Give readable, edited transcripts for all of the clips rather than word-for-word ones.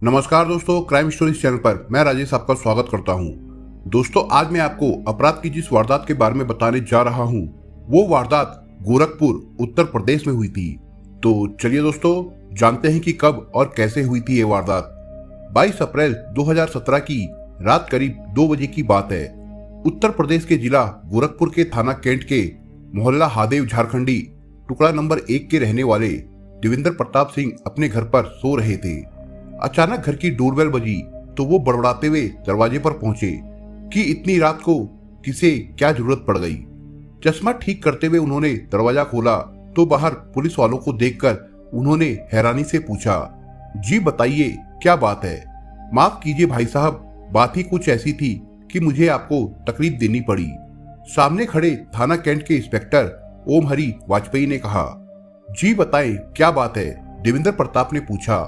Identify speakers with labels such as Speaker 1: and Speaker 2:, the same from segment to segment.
Speaker 1: नमस्कार दोस्तों, crime stories channel पर मैं राजेश आपका स्वागत करता हूं। दोस्तों, आज मैं आपको अपराध की जिस वारदात के बारे में बताने जा रहा हूं, वो वारदात गोरखपुर उत्तर प्रदेश में हुई थी। तो चलिए दोस्तों, जानते हैं कि कब और कैसे हुई थी ये वारदात। 22 अप्रैल 2017 की रात करीब 2 बजे की बात है। उत्तर प्रदेश के जिला गोरखपुर के थाना कैंट के मोहल्ला हादेव झारखंडी टुकड़ा नंबर 1 के रहने वाले देवेंद्र प्रताप सिंह अपने घर पर सो रहे थे। अचानक घर की डोरबेल बजी तो वो बड़बड़ाते हुए दरवाजे पर पहुंचे कि इतनी रात को किसे क्या जरूरत पड़ गई। चश्मा ठीक करते हुए उन्होंने दरवाजा खोला तो बाहर पुलिस वालों को देखकर उन्होंने हैरानी से पूछा, जी बताइए क्या बात है। माफ कीजिए भाई साहब, बात ही कुछ ऐसी थी कि मुझे आपको तकलीफ देनी पड़ी। सामने खड़े थाना कैंट के इंस्पेक्टर ओम हरि वाजपेयी ने कहा, जी बताएं क्या बात है। देवेंद्र प्रताप ने पूछा,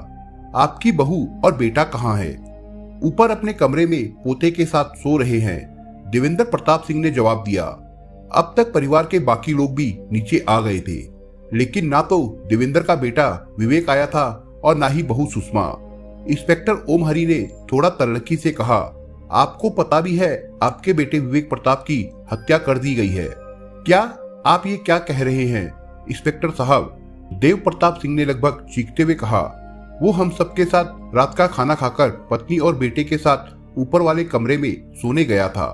Speaker 1: आपकी बहू और बेटा कहाँ है? ऊपर अपने कमरे में पोते के साथ सो रहे हैं, देवेंद्र प्रताप सिंह ने जवाब दिया। अब तक परिवार के बाकी लोग भी नीचे आ गए थे, लेकिन ना तो देवेंद्र का बेटा विवेक आया था और ना ही बहू सुषमा। इंस्पेक्टर ओम हरि ने थोड़ा तल्लखी से कहा, आपको पता भी है आपके बेटे विवेक प्रताप की हत्या कर दी गई है? क्या आप ये क्या कह रहे हैं इंस्पेक्टर साहब? देव प्रताप सिंह ने लगभग चीखते हुए कहा, वो हम सबके साथ रात का खाना खाकर पत्नी और बेटे के साथ ऊपर वाले कमरे में सोने गया था।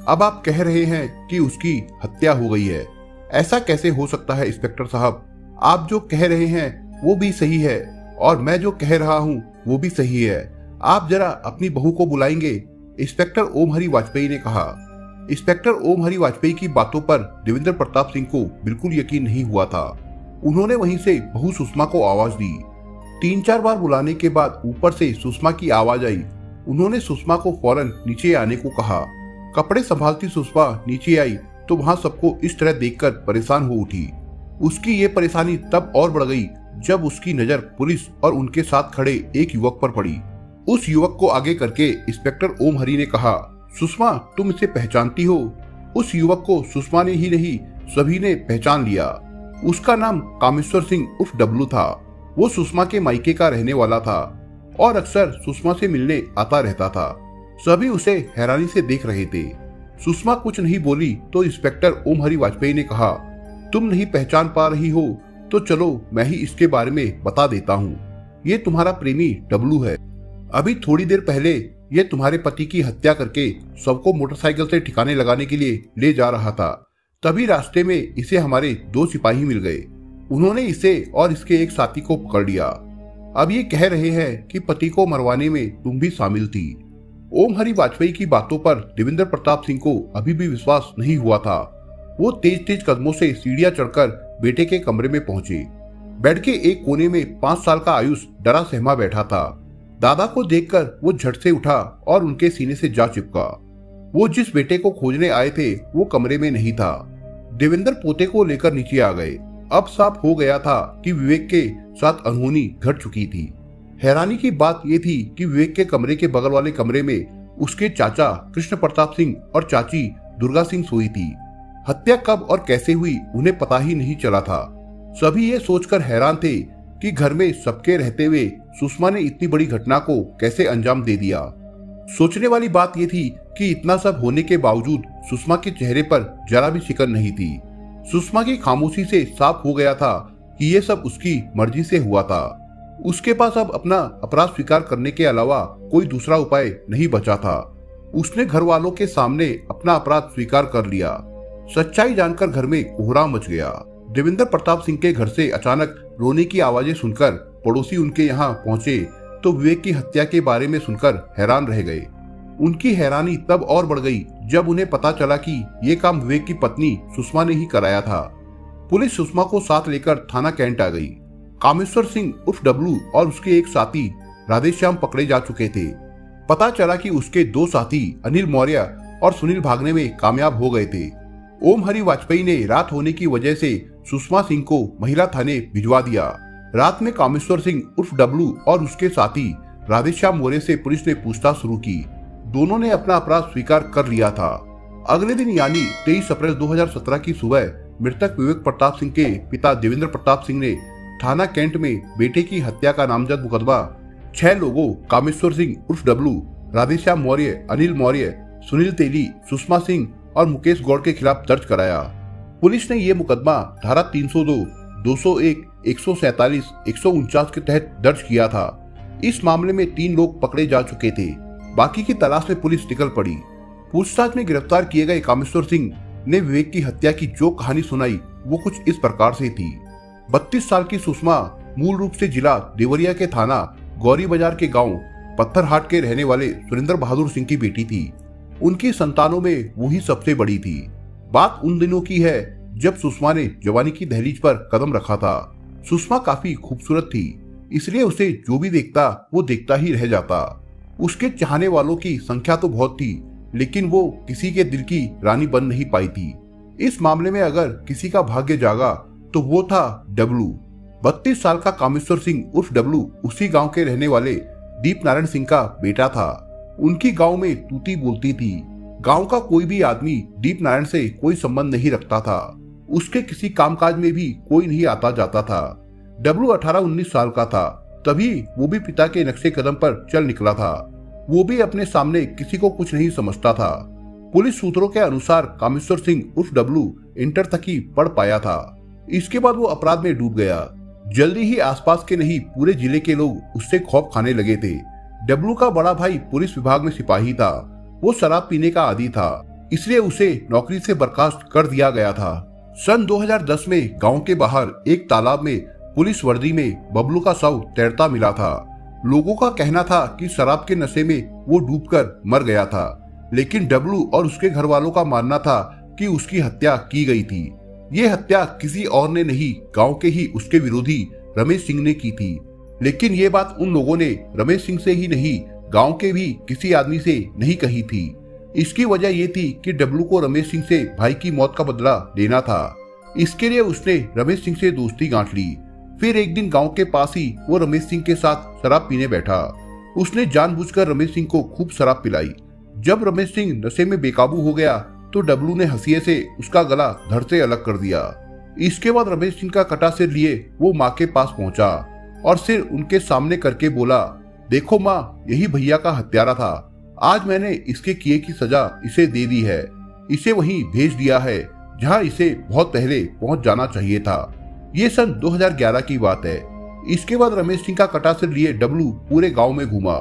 Speaker 1: अब आप कह रहे हैं कि उसकी हत्या हो गई है। ऐसा कैसे हो सकता है इंस्पेक्टर साहब? आप जो कह रहे हैं वो भी सही है और मैं जो कह रहा हूँ वो भी सही है। आप जरा अपनी बहू को बुलाएंगे? इंस्पेक्टर ओम हरि वाजपेयी ने कहा। इंस्पेक्टर ओम हरि वाजपेयी की बातों पर देवेंद्र प्रताप सिंह को बिल्कुल यकीन नहीं हुआ था। उन्होंने वहीं से बहू सुषमा को आवाज दी। 3-4 बार बुलाने के बाद ऊपर से सुषमा की आवाज आई। उन्होंने सुषमा को फौरन नीचे आने को कहा। कपड़े संभालती सुषमा नीचे आई तो वहां सबको इस तरह देखकर परेशान हो उठी। उसकी ये परेशानी तब और बढ़ गई जब उसकी नजर पुलिस और उनके साथ खड़े एक युवक पर पड़ी। उस युवक को आगे करके इंस्पेक्टर ओम हरि ने कहा, सुषमा तुम इसे पहचानती हो? उस युवक को सुषमा ने ही नहीं सभी ने पहचान लिया। उसका नाम कामेश्वर सिंह उर्फ डब्लू था। वो सुषमा के मायके का रहने वाला था और अक्सर सुषमा से मिलने आता रहता था। सभी उसे हैरानी से देख रहे थे। सुषमा कुछ नहीं बोली तो इंस्पेक्टर ओम हरि वाजपेयी ने कहा, तुम नहीं पहचान पा रही हो तो चलो मैं ही इसके बारे में बता देता हूँ। ये तुम्हारा प्रेमी डब्लू है। अभी थोड़ी देर पहले ये तुम्हारे पति की हत्या करके सबको मोटरसाइकिल से ठिकाने लगाने के लिए ले जा रहा था। तभी रास्ते में इसे हमारे 2 सिपाही मिल गए। उन्होंने इसे और इसके एक साथी को पकड़ लिया। अब ये कह रहे हैं कि पति को मरवाने में तुम भी शामिल थी। ओम हरि वाजपेयी की बातों पर देवेंद्र प्रताप सिंह को अभी भी विश्वास नहीं हुआ था। वो तेज तेज कदमों से सीढ़ियां चढ़कर बेटे के कमरे में पहुंचे। बेड के एक कोने में 5 साल का आयुष डरा सहमा बैठा था। दादा को देखकर वो झट से उठा और उनके सीने से जा चिपका। वो जिस बेटे को खोजने आए थे वो कमरे में नहीं था। देवेंद्र पोते को लेकर नीचे आ गए। अब साफ हो गया था कि विवेक के साथ अनहोनी घट चुकी थी। हैरानी की बात यह थी कि विवेक के कमरे के बगल वाले कमरे में उसके चाचा कृष्ण प्रताप सिंह और चाची दुर्गा सिंह सोई थी। हत्या कब और कैसे हुई उन्हें पता ही नहीं चला था। सभी ये सोचकर हैरान थे कि घर में सबके रहते हुए सुषमा ने इतनी बड़ी घटना को कैसे अंजाम दे दिया। सोचने वाली बात यह थी कि इतना सब होने के बावजूद सुषमा के चेहरे पर जरा भी शिकन नहीं थी। सुषमा की खामोशी से साफ हो गया था कि ये सब उसकी मर्जी से हुआ था। उसके पास अब अपना अपराध स्वीकार करने के अलावा कोई दूसरा उपाय नहीं बचा था। उसने घर वालों के सामने अपना अपराध स्वीकार कर लिया। सच्चाई जानकर घर में कोहराम मच गया। देवेंद्र प्रताप सिंह के घर से अचानक रोने की आवाजें सुनकर पड़ोसी उनके यहाँ पहुंचे तो विवेक की हत्या के बारे में सुनकर हैरान रह गए। उनकी हैरानी तब और बढ़ गई जब उन्हें पता चला कि ये काम विवेक की पत्नी सुषमा ने ही कराया था। पुलिस सुषमा को साथ लेकर थाना कैंट आ गई। कामेश्वर सिंह उर्फ डब्लू और उसके एक साथी राधेश्याम पकड़े जा चुके थे। पता चला कि उसके 2 साथी अनिल मौर्य और सुनील भागने में कामयाब हो गए थे। ओम हरि वाजपेयी ने रात होने की वजह से सुषमा सिंह को महिला थाने भिजवा दिया। रात में कामेश्वर सिंह उर्फ डब्लू और उसके साथी राधेश्याम मौर्य से पुलिस ने पूछताछ शुरू की। दोनों ने अपना अपराध स्वीकार कर लिया था। अगले दिन यानी 23 अप्रैल 2017 की सुबह मृतक विवेक प्रताप सिंह के पिता देवेंद्र प्रताप सिंह ने थाना कैंट में बेटे की हत्या का नामजद मुकदमा 6 लोगों कामेश्वर सिंह उर्फ डब्लू, राधेश्याम मौर्य, अनिल मौर्य, सुनील तेली, सुषमा सिंह और मुकेश गौड़ के खिलाफ दर्ज कराया। पुलिस ने ये मुकदमा धारा 302, 201, 147, 149 के तहत दर्ज किया था। इस मामले में 3 लोग पकड़े जा चुके थे। बाकी की तलाश में पुलिस निकल पड़ी। पूछताछ में गिरफ्तार किए गए कामेश्वर सिंह ने विवेक की हत्या की जो कहानी सुनाई वो कुछ इस प्रकार से थी। 32 साल की सुषमा मूल रूप से जिला देवरिया के थाना गौरी बाजार के गांव पत्थरहाट के रहने वाले सुरेंद्र बहादुर सिंह की बेटी थी। उनकी संतानों में वही सबसे बड़ी थी। बात उन दिनों की है जब सुषमा ने जवानी की दहलीज पर कदम रखा था। सुषमा काफी खूबसूरत थी, इसलिए उसे जो भी देखता वो देखता ही रह जाता। उसके चाहने वालों की संख्या तो बहुत थी, लेकिन वो किसी के दिल की रानी बन नहीं पाई थी। इस मामले में अगर किसी का भाग्य जागा तो वो था डब्लू। 32 साल का कामेश्वर सिंह उर्फ डब्लू उसी गांव के रहने वाले दीप नारायण सिंह का बेटा था। उनकी गांव में तूती बोलती थी। गांव का कोई भी आदमी दीप नारायण से कोई संबंध नहीं रखता था। उसके किसी कामकाज में भी कोई नहीं आता जाता था। डब्लू 18-19 साल का था, तभी वो भी पिता के नक्शे कदम पर चल निकला था। वो भी अपने सामने किसी को कुछ नहीं समझता था। पुलिस सूत्रों के अनुसार कामेश्वर सिंह उर्फ डब्लू इंटर तक ही पढ़ पाया था। इसके बाद वो अपराध में डूब गया। जल्दी ही आसपास के नहीं पूरे जिले के लोग उससे खौफ खाने लगे थे। डब्लू का बड़ा भाई पुलिस विभाग में सिपाही था। वो शराब पीने का आदी था, इसलिए उसे नौकरी से बर्खास्त कर दिया गया था। सन 2010 में गांव के बाहर एक तालाब में पुलिस वर्दी में बबलू का शव तैरता मिला था। लोगों का कहना था कि शराब के नशे में वो डूबकर मर गया था, लेकिन डब्लू और उसके घर वालों का मानना था कि उसकी हत्या की गई थी। ये हत्या किसी और ने नहीं, गांव के ही उसके विरोधी रमेश सिंह ने की थी। लेकिन ये बात उन लोगों ने रमेश सिंह से ही नहीं, गांव के भी किसी आदमी से नहीं कही थी। इसकी वजह ये थी कि डब्लू को रमेश सिंह से भाई की मौत का बदला लेना था। इसके लिए उसने रमेश सिंह से दोस्ती गांठ ली। फिर एक दिन गांव के पास ही वो रमेश सिंह के साथ शराब पीने बैठा। उसने जानबूझकर रमेश सिंह को खूब शराब पिलाई। जब रमेश सिंह नशे में बेकाबू हो गया तो डब्लू ने हंसिए से उसका गला धड़ से अलग कर दिया। इसके बाद रमेश सिंह का कटा सिर लिए वो माँ के पास पहुंचा और सिर उनके सामने करके बोला, देखो माँ, यही भैया का हत्यारा था। आज मैंने इसके किए की सजा इसे दे दी है। इसे वहीं भेज दिया है जहाँ इसे बहुत पहले पहुंच जाना चाहिए था। ये सन 2011 की बात है। इसके बाद रमेश सिंह का कटा सिर लिए डब्लू पूरे गांव में घूमा।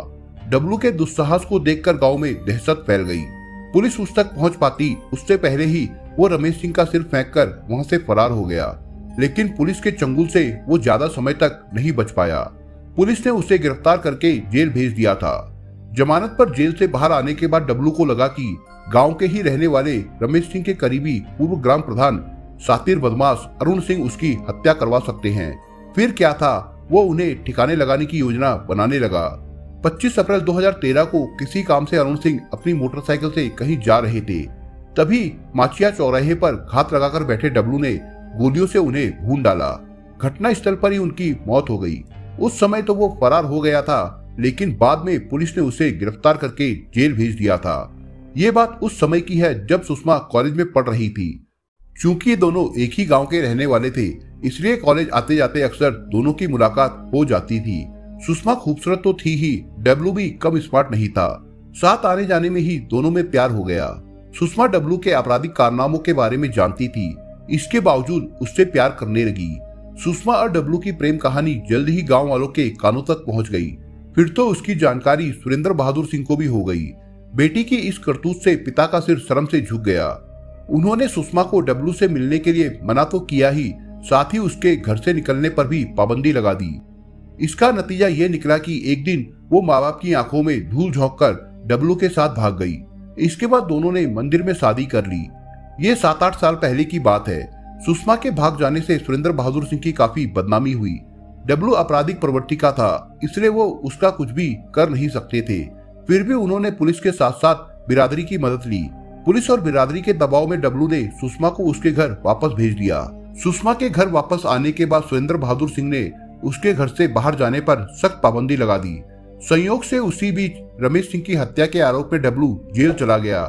Speaker 1: डब्लू के दुस्साहस को देखकर गांव में दहशत फैल गई। पुलिस उस तक पहुंच पाती उससे पहले ही वो रमेश सिंह का सिर फेंककर वहां से फरार हो गया। लेकिन पुलिस के चंगुल से वो ज्यादा समय तक नहीं बच पाया। पुलिस ने उसे गिरफ्तार करके जेल भेज दिया था। जमानत पर जेल से बाहर आने के बाद डब्लू को लगा कि गांव के ही रहने वाले रमेश सिंह के करीबी पूर्व ग्राम प्रधान शातिर बदमाश अरुण सिंह उसकी हत्या करवा सकते हैं। फिर क्या था, वो उन्हें ठिकाने लगाने की योजना बनाने लगा। 25 अप्रैल 2013 को किसी काम से अरुण सिंह अपनी मोटरसाइकिल से कहीं जा रहे थे। तभी माचिया चौराहे पर घात लगाकर बैठे डब्लू ने गोलियों से उन्हें भून डाला। घटना स्थल पर ही उनकी मौत हो गई। उस समय तो वो फरार हो गया था, लेकिन बाद में पुलिस ने उसे गिरफ्तार करके जेल भेज दिया था। ये बात उस समय की है जब सुषमा कॉलेज में पढ़ रही थी। चूंकि ये दोनों एक ही गांव के रहने वाले थे, इसलिए कॉलेज आते जाते अक्सर दोनों की मुलाकात हो जाती थी। सुषमा खूबसूरत तो थी ही, डब्लू भी कम स्मार्ट नहीं था। साथ आने जाने में ही दोनों में प्यार हो गया। सुषमा डब्लू के आपराधिक कारनामों के बारे में जानती थी, इसके बावजूद उससे प्यार करने लगी। सुषमा और डब्लू की प्रेम कहानी जल्द ही गांव वालों के कानों तक पहुंच गई। फिर तो उसकी जानकारी सुरेंद्र बहादुर सिंह को भी हो गई। बेटी की इस करतूत से पिता का सिर शर्म से झुक गया। उन्होंने सुषमा को डब्लू से मिलने के लिए मना तो किया ही, साथ ही उसके घर से निकलने पर भी पाबंदी लगा दी। इसका नतीजा ये निकला कि एक दिन वो माँ बाप की आंखों में धूल झोंककर डब्लू के साथ भाग गई। इसके बाद दोनों ने मंदिर में शादी कर ली। ये 7-8 साल पहले की बात है। सुषमा के भाग जाने से सुरेंद्र बहादुर सिंह की काफी बदनामी हुई। डब्लू आपराधिक प्रवृत्ति का था, इसलिए वो उसका कुछ भी कर नहीं सकते थे। फिर भी उन्होंने पुलिस के साथ साथ बिरादरी की मदद ली। पुलिस और बिरादरी के दबाव में डब्लू ने सुषमा को उसके घर वापस भेज दिया। सुषमा के घर वापस आने के बाद सुरेंद्र बहादुर सिंह ने उसके घर से बाहर जाने पर सख्त पाबंदी लगा दी। संयोग से उसी बीच रमेश सिंह की हत्या के आरोप में डब्लू जेल चला गया,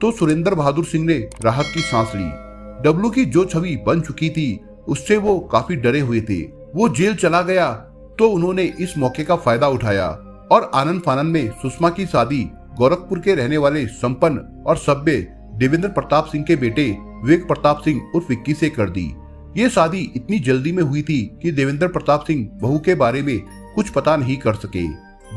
Speaker 1: तो सुरेंद्र बहादुर सिंह ने राहत की सांस ली। डब्लू की जो छवि बन चुकी थी, उससे वो काफी डरे हुए थे। वो जेल चला गया तो उन्होंने इस मौके का फायदा उठाया और आनंद फानन में सुषमा की शादी गोरखपुर के रहने वाले संपन्न और सभ्य देवेंद्र प्रताप सिंह के बेटे विवेक प्रताप सिंह उर्फ विक्की से कर दी। ये शादी इतनी जल्दी में हुई थी कि देवेंद्र प्रताप सिंह बहू के बारे में कुछ पता नहीं कर सके।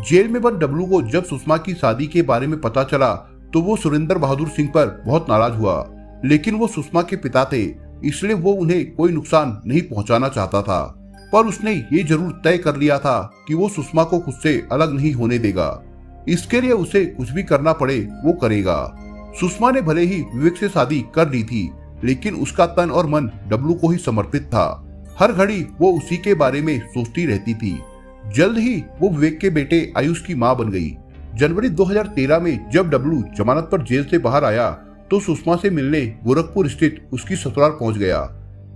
Speaker 1: जेल में बंद डब्लू को जब सुषमा की शादी के बारे में पता चला तो वो सुरेंद्र बहादुर सिंह पर बहुत नाराज हुआ, लेकिन वो सुषमा के पिता थे, इसलिए वो उन्हें कोई नुकसान नहीं पहुंचाना चाहता था। पर उसने ये जरूर तय कर लिया था कि वो सुषमा को खुद से अलग नहीं होने देगा। इसके लिए उसे कुछ भी करना पड़े वो करेगा। सुषमा ने भले ही विवेक से शादी कर ली थी, लेकिन उसका तन और मन डब्लू को ही समर्पित था। हर घड़ी वो उसी के बारे में सोचती रहती थी। जल्द ही वो विवेक के बेटे आयुष की मां बन गई। जनवरी 2013 में जब डब्लू जमानत पर जेल से बाहर आया तो सुषमा से मिलने गोरखपुर स्थित उसकी ससुराल पहुंच गया।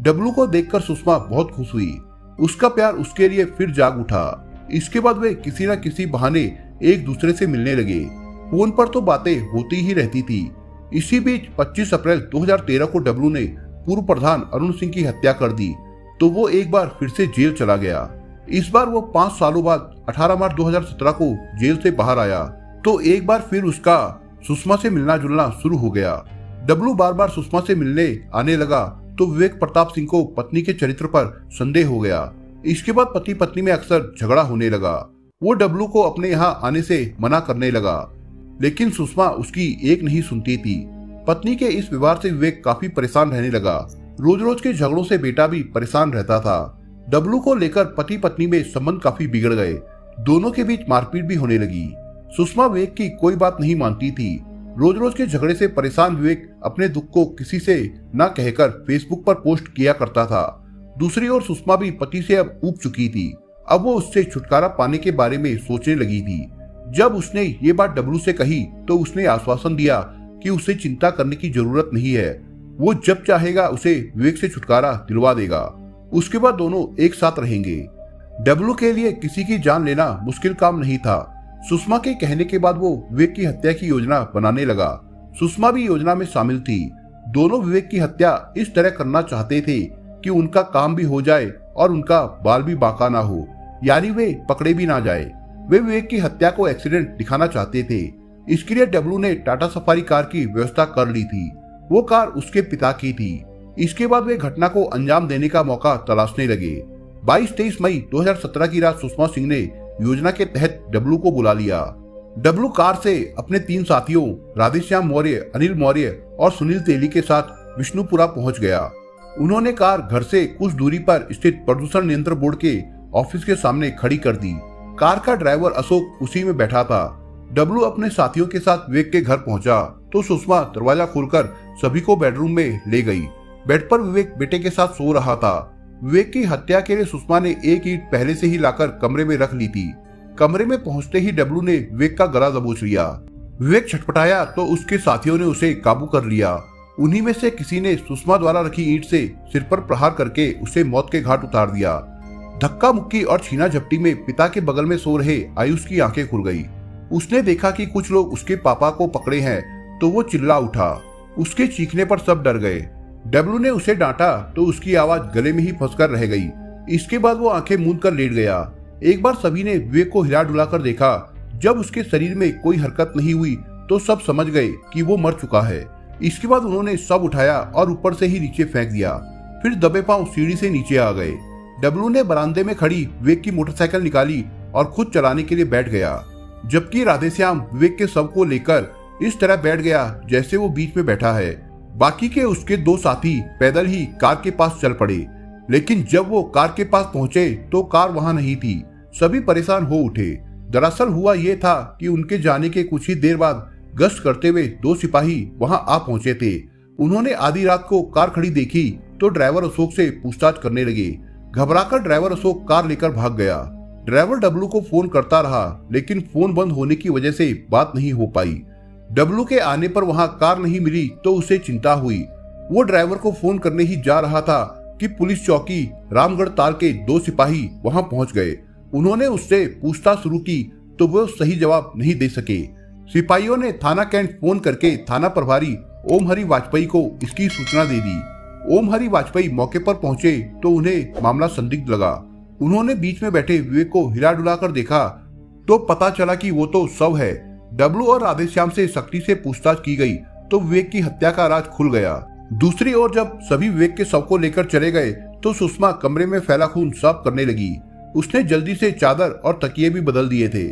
Speaker 1: डब्लू को देखकर सुषमा बहुत खुश हुई। उसका प्यार उसके लिए फिर जाग उठा। इसके बाद वे किसी न किसी बहाने एक दूसरे से मिलने लगे। फोन पर तो बातें होती ही रहती थी। इसी बीच 25 अप्रैल 2013 को डब्लू ने पूर्व प्रधान अरुण सिंह की हत्या कर दी तो वो एक बार फिर से जेल चला गया। इस बार वो 5 सालों बाद 18 मार्च 2017 को जेल से बाहर आया तो एक बार फिर उसका सुषमा से मिलना जुलना शुरू हो गया। डब्लू बार बार सुषमा से मिलने आने लगा तो विवेक प्रताप सिंह को पत्नी के चरित्र पर संदेह हो गया। इसके बाद पति पत्नी में अक्सर झगड़ा होने लगा। वो डब्लू को अपने यहाँ आने से मना करने लगा, लेकिन सुषमा उसकी एक नहीं सुनती थी। पत्नी के इस व्यवहार से विवेक काफी परेशान रहने लगा। रोज रोज के झगड़ों से बेटा भी परेशान रहता था। डब्लू को लेकर पति पत्नी में संबंध काफी बिगड़ गए। दोनों के बीच मारपीट भी होने लगी। सुषमा विवेक की कोई बात नहीं मानती थी। रोज रोज के झगड़े से परेशान विवेक अपने दुख को किसी से न कहकर फेसबुक पर पोस्ट किया करता था। दूसरी ओर सुषमा भी पति से अब ऊब चुकी थी। अब वो उससे छुटकारा पाने के बारे में सोचने लगी थी। जब उसने ये बात डब्लू से कही तो उसने आश्वासन दिया कि उसे चिंता करने की जरूरत नहीं है, वो जब चाहेगा उसे विवेक से छुटकारा दिलवा देगा। उसके बाद दोनों एक साथ रहेंगे। डब्लू के लिए किसी की जान लेना मुश्किल काम नहीं था। सुषमा के कहने के बाद वो विवेक की हत्या की योजना बनाने लगा। सुषमा भी योजना में शामिल थी। दोनों विवेक की हत्या इस तरह करना चाहते थे कि उनका काम भी हो जाए और उनका बाल भी बांका ना हो, यानी वे पकड़े भी ना जाए। वे विवेक की हत्या को एक्सीडेंट दिखाना चाहते थे। इसके लिए डब्लू ने टाटा सफारी कार की व्यवस्था कर ली थी। वो कार उसके पिता की थी। इसके बाद वे घटना को अंजाम देने का मौका तलाशने लगे। 22-23 मई 2017 की रात सुषमा सिंह ने योजना के तहत डब्लू को बुला लिया। डब्लू कार से अपने 3 साथियों राधेश्याम मौर्य, अनिल मौर्य और सुनील तेली के साथ विष्णुपुरा पहुंच गया। उन्होंने कार घर से कुछ दूरी पर स्थित प्रदूषण नियंत्रण बोर्ड के ऑफिस के सामने खड़ी कर दी। कार का ड्राइवर अशोक उसी में बैठा था। डब्लू अपने साथियों के साथ विवेक के घर पहुंचा तो सुषमा दरवाजा खोलकर सभी को बेडरूम में ले गई। बेड पर विवेक बेटे के साथ सो रहा था। विवेक की हत्या के लिए सुषमा ने एक ईंट पहले से ही लाकर कमरे में रख ली थी। कमरे में पहुंचते ही डब्लू ने विवेक का गला दबोच लिया। विवेक छटपटाया तो उसके साथियों ने उसे काबू कर लिया। उन्हीं में से किसी ने सुषमा द्वारा रखी ईंट से सिर पर प्रहार करके उसे मौत के घाट उतार दिया। धक्का मुक्की और छीना झपटी में पिता के बगल में सो रहे आयुष की आंखें खुल गई। उसने देखा कि कुछ लोग उसके पापा को पकड़े हैं तो वो चिल्ला उठा। उसके चीखने पर सब डर गए। डब्लू ने उसे डांटा तो उसकी आवाज गले में ही फंसकर रह गई। इसके बाद वो आंखें मूंद कर लेट गया। एक बार सभी ने विवेक को हिला डुला कर देखा। जब उसके शरीर में कोई हरकत नहीं हुई तो सब समझ गए कि वो मर चुका है। इसके बाद उन्होंने सब उठाया और ऊपर से ही नीचे फेंक दिया। फिर दबे पांव सीढ़ी से नीचे आ गए। डब्लू ने बरामदे में खड़ी विवेक की मोटरसाइकिल निकाली और खुद चलाने के लिए बैठ गया, जबकि राधेश्याम विवेक के शव को लेकर इस तरह बैठ गया जैसे वो बीच में बैठा है। बाकी के उसके 2 साथी पैदल ही कार के पास चल पड़े, लेकिन जब वो कार के पास पहुंचे तो कार वहां नहीं थी। सभी परेशान हो उठे। दरअसल हुआ ये था कि उनके जाने के कुछ ही देर बाद गश्त करते हुए 2 सिपाही वहां आ पहुंचे थे। उन्होंने आधी रात को कार खड़ी देखी तो ड्राइवर अशोक से पूछताछ करने लगे। घबराकर ड्राइवर अशोक कार लेकर भाग गया। ड्राइवर डब्लू को फोन करता रहा, लेकिन फोन बंद होने की वजह से बात नहीं हो पाई। डब्लू के आने पर वहां कार नहीं मिली तो उसे चिंता हुई। वो ड्राइवर को फोन करने ही जा रहा था कि पुलिस चौकी रामगढ़ ताल के 2 सिपाही वहां पहुंच गए। उन्होंने उससे पूछताछ शुरू की तो वो सही जवाब नहीं दे सके। सिपाहियों ने थाना कैंट फोन करके थाना प्रभारी ओम हरि वाजपेयी को इसकी सूचना दे दी। ओम हरि वाजपेयी मौके पर पहुंचे तो उन्हें मामला संदिग्ध लगा। उन्होंने बीच में बैठे विवेक को हिला डुला कर देखा तो पता चला कि वो तो शव है। डब्लू और राधेश्याम से सख्ती से पूछताछ की गई तो विवेक की हत्या का राज खुल गया। दूसरी ओर जब सभी विवेक के शव को लेकर चले गए तो सुषमा कमरे में फैला खून साफ करने लगी। उसने जल्दी से चादर और तकिए भी बदल दिए थे।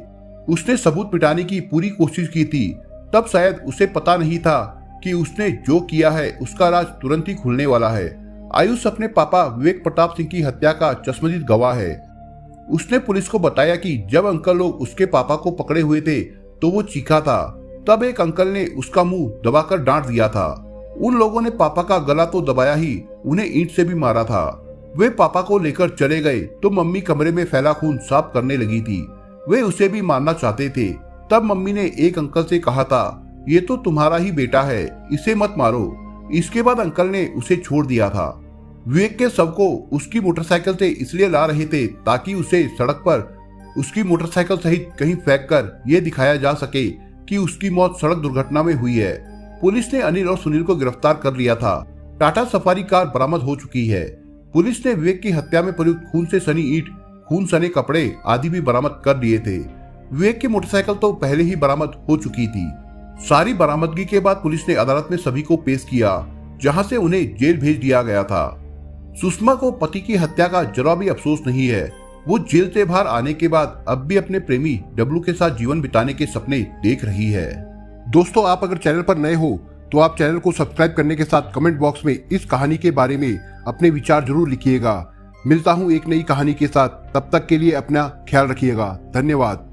Speaker 1: उसने सबूत मिटाने की पूरी कोशिश की थी। तब शायद उसे पता नहीं था कि उसने जो किया है उसका राज तुरंत ही खुलने वाला है। आयुष अपने पापा विवेक प्रताप सिंह की हत्या का चश्मदीद गवाह है। उसने पुलिस को बताया कि जब अंकल लोग उसके पापा को पकड़े हुए थे तो वो चीखा था। तब एक अंकल ने उसका मुंह दबाकर डांट दिया था। उन लोगों ने पापा का गला तो दबाया ही, उन्हें ईंट से भी मारा था। वे पापा को लेकर चले गए तो मम्मी कमरे में फैला खून साफ करने लगी थी। वे उसे भी मारना चाहते थे। तब मम्मी ने एक अंकल से कहा था, ये तो तुम्हारा ही बेटा है, इसे मत मारो। इसके बाद अंकल ने उसे छोड़ दिया था। विवेक के शव को उसकी मोटरसाइकिल से इसलिए ला रहे थे ताकि उसे सड़क पर उसकी मोटरसाइकिल सहित कहीं फेंककर यह दिखाया जा सके कि उसकी मौत सड़क दुर्घटना में हुई है। पुलिस ने अनिल और सुनील को गिरफ्तार कर लिया था। टाटा सफारी कार बरामद हो चुकी है। पुलिस ने विवेक की हत्या में प्रयुक्त खून से सनी ईंट, खून सने कपड़े आदि भी बरामद कर लिए थे। विवेक की मोटरसाइकिल तो पहले ही बरामद हो चुकी थी। सारी बरामदगी के बाद पुलिस ने अदालत में सभी को पेश किया, जहां से उन्हें जेल भेज दिया गया था। सुषमा को पति की हत्या का जरा भी अफसोस नहीं है। वो जेल से बाहर आने के बाद अब भी अपने प्रेमी डब्लू के साथ जीवन बिताने के सपने देख रही है। दोस्तों, आप अगर चैनल पर नए हो तो आप चैनल को सब्सक्राइब करने के साथ कमेंट बॉक्स में इस कहानी के बारे में अपने विचार जरूर लिखिएगा। मिलता हूं एक नई कहानी के साथ, तब तक के लिए अपना ख्याल रखिएगा। धन्यवाद।